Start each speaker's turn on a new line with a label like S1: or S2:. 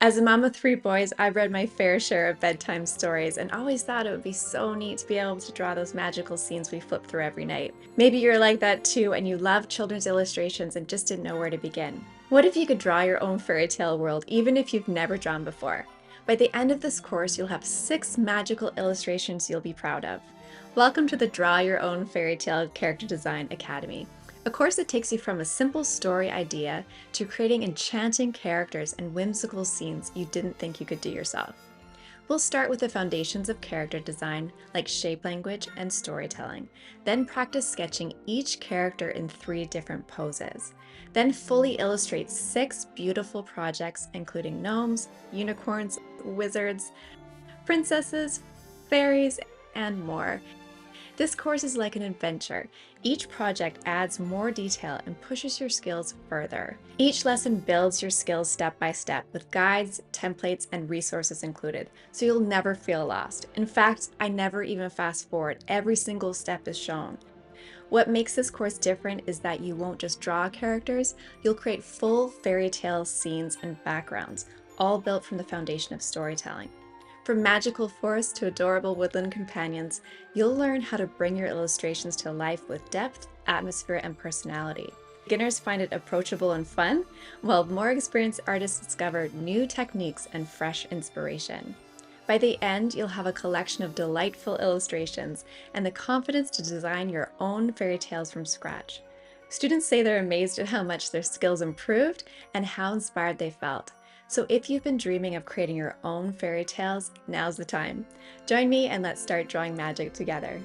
S1: As a mom of three boys, I've read my fair share of bedtime stories and always thought it would be so neat to be able to draw those magical scenes we flip through every night. Maybe you're like that too and you love children's illustrations and just didn't know where to begin. What if you could draw your own fairy tale world even if you've never drawn before? By the end of this course, you'll have 6 magical illustrations you'll be proud of. Welcome to the Draw Your Own Fairytale Character Design Academy, a course that takes you from a simple story idea to creating enchanting characters and whimsical scenes you didn't think you could do yourself. We'll start with the foundations of character design, like shape language and storytelling, then practice sketching each character in 3 different poses. Then fully illustrate 6 beautiful projects, including gnomes, unicorns, wizards, princesses, fairies, and more. This course is like an adventure. Each project adds more detail and pushes your skills further. Each lesson builds your skills step by step with guides, templates, and resources included, so you'll never feel lost. In fact, I never even fast forward. Every single step is shown. What makes this course different is that you won't just draw characters, you'll create full fairy tale scenes and backgrounds, all built from the foundation of storytelling. From magical forests to adorable woodland companions, you'll learn how to bring your illustrations to life with depth, atmosphere, and personality. Beginners find it approachable and fun, while more experienced artists discover new techniques and fresh inspiration. By the end, you'll have a collection of delightful illustrations and the confidence to design your own fairy tales from scratch. Students say they're amazed at how much their skills improved and how inspired they felt. So if you've been dreaming of creating your own fairy tales, now's the time. Join me and let's start drawing magic together.